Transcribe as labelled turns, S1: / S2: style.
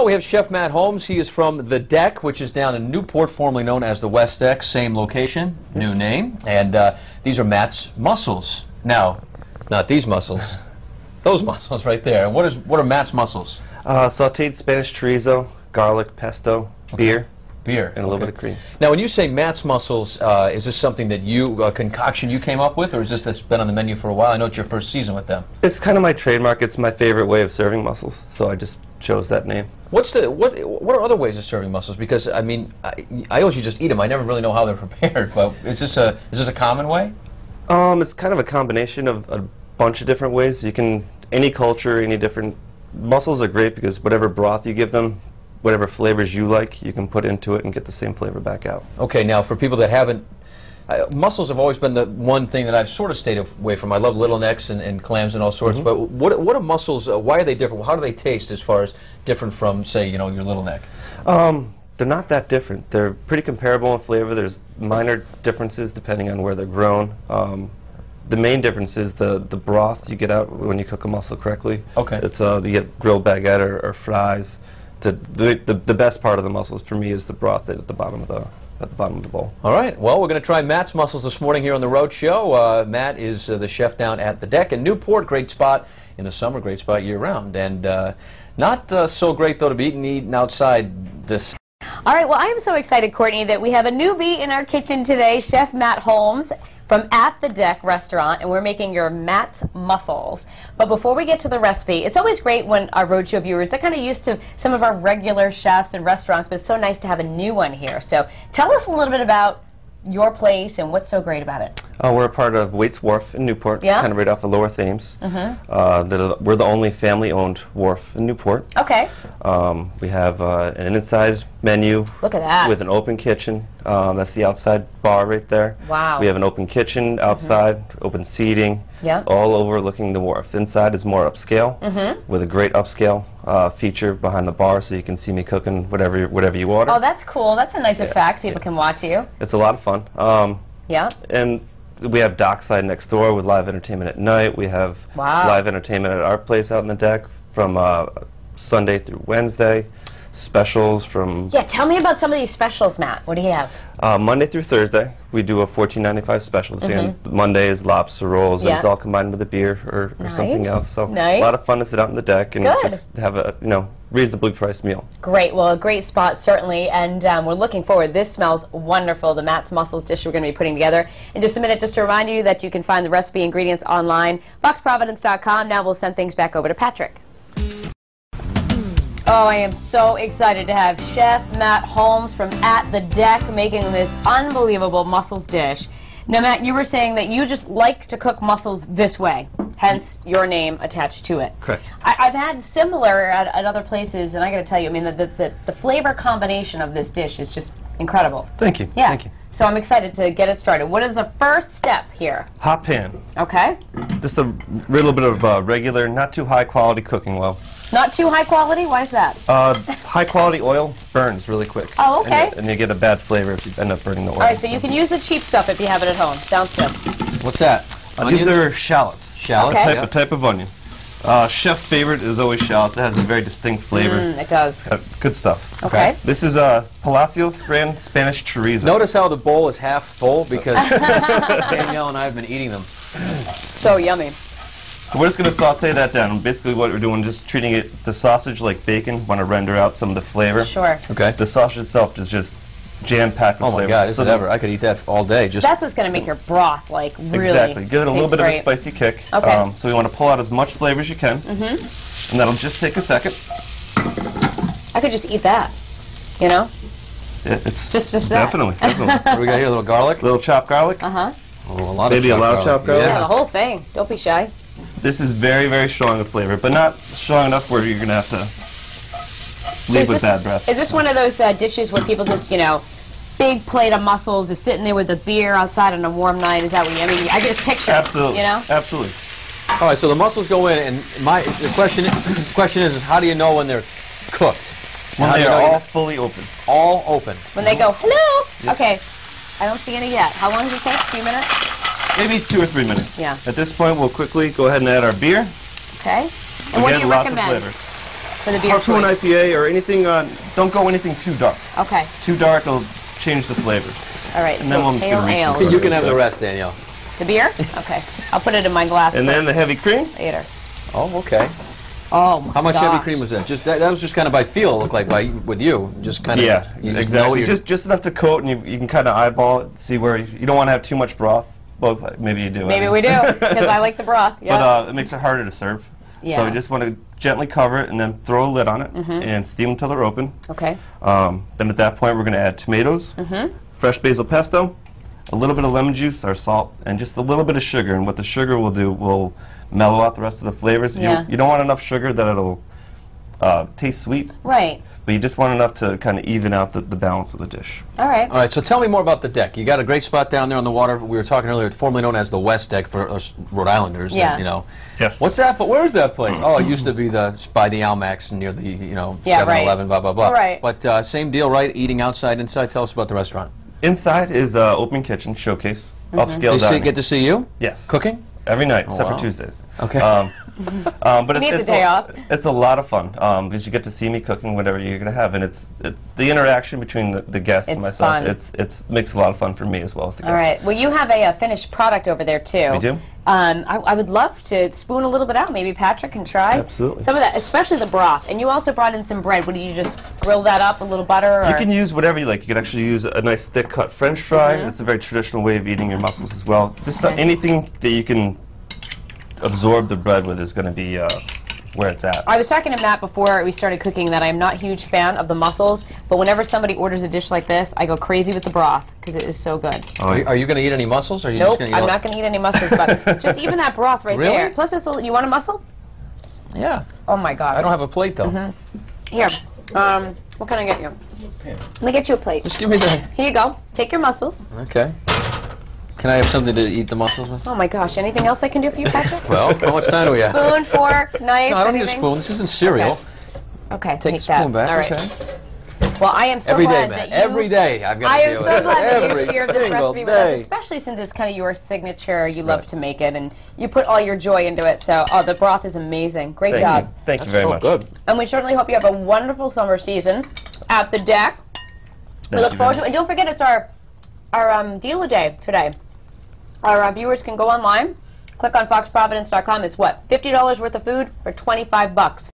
S1: We have Chef Matt Holmes. He is from The Deck, which is down in Newport, formerly known as the West Deck. Same location, new name. And these are Matt's mussels. Now, not these mussels. Those mussels right there. And what are Matt's mussels?
S2: Sauteed Spanish chorizo, garlic, pesto, beer.
S1: Beer.
S2: And a little bit of cream.
S1: Now, when you say Matt's mussels, is this something that a concoction you came up with, or is this that's been on the menu for a while? I know it's your first season with them.
S2: It's kind of my trademark. It's my favorite way of serving mussels, so I just chose that name.
S1: What are other ways of serving mussels? Because I mean, I always just eat them. I never really know how they're prepared. But is this a common way?
S2: It's kind of a combination of a bunch of different ways. You can any culture, any different. Mussels are great because whatever broth you give them, whatever flavors you like, you can put into it and get the same flavor back out.
S1: Okay, now for people that haven't, mussels have always been the one thing that I've sort of stayed away from. I love little necks and clams and all sorts, but what are mussels, why are they different? How do they taste as far as different from, say, your little neck?
S2: They're not that different. They're pretty comparable in flavor. There's minor differences depending on where they're grown. The main difference is the broth you get out when you cook a mussel correctly.
S1: Okay.
S2: It's you get grilled baguette or fries. The best part of the mussels for me is the broth at the bottom of the bowl.
S1: All right. Well, we're going to try Matt's mussels this morning here on the Rhode Show. Matt is the chef down at The Deck in Newport. Great spot in the summer, great spot year-round. And not so great, though, to be eating outside this.
S3: All right. Well, I am so excited, Courtney, that we have a newbie in our kitchen today, Chef Matt Holmes from At The Deck restaurant, and we're making your Matt's mussels. But before we get to the recipe, it's always great when our Roadshow viewers, they're kind of used to some of our regular chefs and restaurants, but it's so nice to have a new one here. So tell us a little bit about your place and what's so great about it.
S2: We're a part of Wharf in Newport, kind of right off of Lower Thames. We're the only family-owned wharf in Newport.
S3: Okay.
S2: We have an inside menu.
S3: Look at that.
S2: With an open kitchen. That's the outside bar right there.
S3: Wow.
S2: We have an open kitchen outside, open seating, all overlooking the wharf. Inside is more upscale, with a great upscale feature behind the bar, so you can see me cooking whatever you order.
S3: Oh, that's cool. That's a nice effect. People can watch you.
S2: It's a lot of fun. And we have dockside next door with live entertainment at night. We have live entertainment at our place out in the deck from Sunday through Wednesday. Specials from...
S3: Yeah, tell me about some of these specials, Matt. What do you have?
S2: Monday through Thursday, we do a $14.95 special. Monday is lobster rolls, and it's all combined with a beer or something else. So a lot of fun to sit out on the deck and just have a reasonably priced meal. Great.
S3: Well, a great spot, certainly, and we're looking forward. This smells wonderful, the Matt's Mussels dish we're going to be putting together. In just a minute, just to remind you that you can find the recipe ingredients online, foxprovidence.com. Now we'll send things back over to Patrick. Oh, I am so excited to have Chef Matt Holmes from At The Deck making this unbelievable mussels dish. Now, Matt, you were saying that you just like to cook mussels this way, hence your name attached to it.
S2: Correct.
S3: I've had similar at other places, and I got to tell you, I mean, the flavor combination of this dish is just incredible.
S2: Thank you.
S3: Yeah.
S2: Thank you.
S3: So I'm excited to get it started. What is the first step here?
S2: Hot pan.
S3: Okay.
S2: Just a little bit of regular, not too high quality cooking oil.
S3: Not too high quality? Why is that?
S2: High quality oil burns really quick.
S3: Oh, okay.
S2: And you get a bad flavor if you end up burning the oil.
S3: All right, so you can use the cheap stuff if you have it at home. Sounds good.
S1: What's that?
S2: These are shallots.
S1: Shallots?
S3: Okay.
S2: A type of onion. Chef's favorite is always shallots. It has a very distinct flavor.
S3: It does.
S2: Good stuff.
S3: Okay.
S2: This is Palacios Grand Spanish chorizo.
S1: Notice how the bowl is half full because Danielle and I have been eating them.
S3: So yummy.
S2: We're just going to saute that down. And basically what we're doing is just treating the sausage like bacon. Want to render out some of the flavor.
S3: Sure.
S1: Okay.
S2: The sausage itself is just jam-packed with flavor.
S1: Oh my God, I could eat that all day.
S3: That's what's going to make your broth like really
S2: Exactly. Give it a little bit of a spicy kick.
S3: Okay.
S2: So we want to pull out as much flavor as you can. And that'll just take a second.
S3: I could just eat that, you know?
S2: Yeah, it's
S3: just that.
S2: Definitely.
S1: What do we got here? A little garlic?
S2: Little chopped garlic.
S3: Uh-huh.
S1: Oh,
S2: Maybe a lot of chopped garlic.
S3: Yeah, the whole thing. Don't be shy.
S2: This is very, very strong of flavor, but not strong enough where you're going to have to leave with bad breath.
S3: Is this one of those dishes where people just, big plate of mussels, just sitting there with a beer outside on a warm night? Is that what I mean, I can just picture
S2: Absolutely.
S3: it, you know?
S2: Absolutely.
S1: All right, so the mussels go in, and the question is how do you know when they're cooked?
S2: When they are all fully open.
S1: All open.
S3: When they go, hello? Yep. Okay. I don't see any yet. How long does it take? A few minutes?
S2: Maybe 2 or 3 minutes.
S3: Yeah.
S2: At this point, we'll quickly go ahead and add our beer.
S3: Okay. And what do you recommend? For the beer
S2: Harpoon
S3: choice.
S2: IPA or anything, don't go anything too dark.
S3: Okay.
S2: Too dark will change the flavor.
S3: All right,
S2: And then
S3: so
S2: we'll
S3: pale ale.
S1: You can have the rest, Danielle.
S3: The beer? Okay. I'll put it in my glass.
S2: And then the heavy cream.
S3: Later.
S1: Oh, okay.
S3: Oh, my
S1: How much
S3: gosh.
S1: heavy cream was that? Just that was just kind of by feel, it looked like, with you. Just kind of.
S2: Yeah,
S1: You
S2: exactly. Just enough to coat, and you can kind of eyeball it, see where you don't want to have too much broth. Well, maybe you do.
S3: Maybe we do, because I like the broth. Yep.
S2: But it makes it harder to serve.
S3: Yeah.
S2: So we just want to gently cover it and then throw a lid on it and steam until they're open.
S3: Okay.
S2: Then at that point we're going to add tomatoes, fresh basil pesto, a little bit of lemon juice, our salt, and just a little bit of sugar. And what the sugar will do will mellow out the rest of the flavors.
S3: Yeah.
S2: You don't want enough sugar that it'll taste sweet.
S3: Right.
S2: But you just want enough to kind of even out the balance of the dish.
S3: All right.
S1: All right, so tell me more about the deck. You got a great spot down there on the water. We were talking earlier, it's formerly known as the West Deck for us Rhode Islanders.
S3: Yeah.
S1: And, you know.
S2: Yes.
S1: What's that? But where is that place? Oh, it used to be by the Almax near the 7-Eleven, blah blah blah.
S3: Right.
S1: But same deal, right? Eating outside, inside. Tell us about the restaurant.
S2: Inside is open kitchen showcase, upscale dining.
S1: Get to see you?
S2: Yes.
S1: Cooking?
S2: Every night, except
S1: wow.
S2: for Tuesdays.
S1: Okay.
S2: But
S3: Need the day off.
S2: It's a lot of fun because you get to see me cooking whatever you're going to have, and the interaction between the guests and myself.
S3: Fun.
S2: It makes a lot of fun for me as well as the guests.
S3: All right. Well, you have a finished product over there too.
S2: We do.
S3: I would love to spoon a little bit out. Maybe Patrick can try.
S2: Absolutely.
S3: Some of that, especially the broth. And you also brought in some bread. What do you just grill that up? A little butter? Or?
S2: You can use whatever you like. You could actually use a nice thick cut French fry. It's a very traditional way of eating your mussels as well. Just anything that you can absorb the bread with is going to be where it's at.
S3: I was talking to Matt before we started cooking that I'm not a huge fan of the mussels, but whenever somebody orders a dish like this, I go crazy with the broth because it is so good.
S1: Oh, are you going to eat any mussels? Or are you
S3: Nope,
S1: just gonna
S3: I'm not going to eat any mussels, but just even that broth right
S1: Really?
S3: there. Plus, this you want a mussel?
S1: Yeah.
S3: Oh my God.
S1: I don't have a plate though.
S3: Here, what can I get you? Let me get you a plate.
S1: Just give me the.
S3: Here you go. Take your mussels.
S1: Okay. Can I have something to eat the mussels with?
S3: Oh my gosh, anything else I can do for you, Patrick?
S1: Well, how much time do we have?
S3: Spoon, fork, knife,
S1: No, I don't need a
S3: anything?
S1: spoon. This isn't cereal.
S3: Okay,
S1: Take
S3: take
S1: the
S3: that.
S1: spoon back.
S3: All right.
S1: Okay.
S3: Well, I am so
S1: Every
S3: glad
S1: day, man.
S3: that you...
S1: Every day I've got
S3: I
S1: to
S3: am
S1: deal
S3: so
S1: with
S3: glad that
S1: Every
S3: you shared this
S1: single
S3: recipe with us,
S1: day.
S3: especially since it's kind of your signature. You love to make it, and you put all your joy into it. So, the broth is amazing. Great job.
S2: Thank you very much.
S1: Good.
S3: And we certainly hope you have a wonderful summer season at the deck. We look forward to it. And don't forget, it's our dealer day today. Our viewers can go online, click on foxprovidence.com. It's what, $50 worth of food for $25.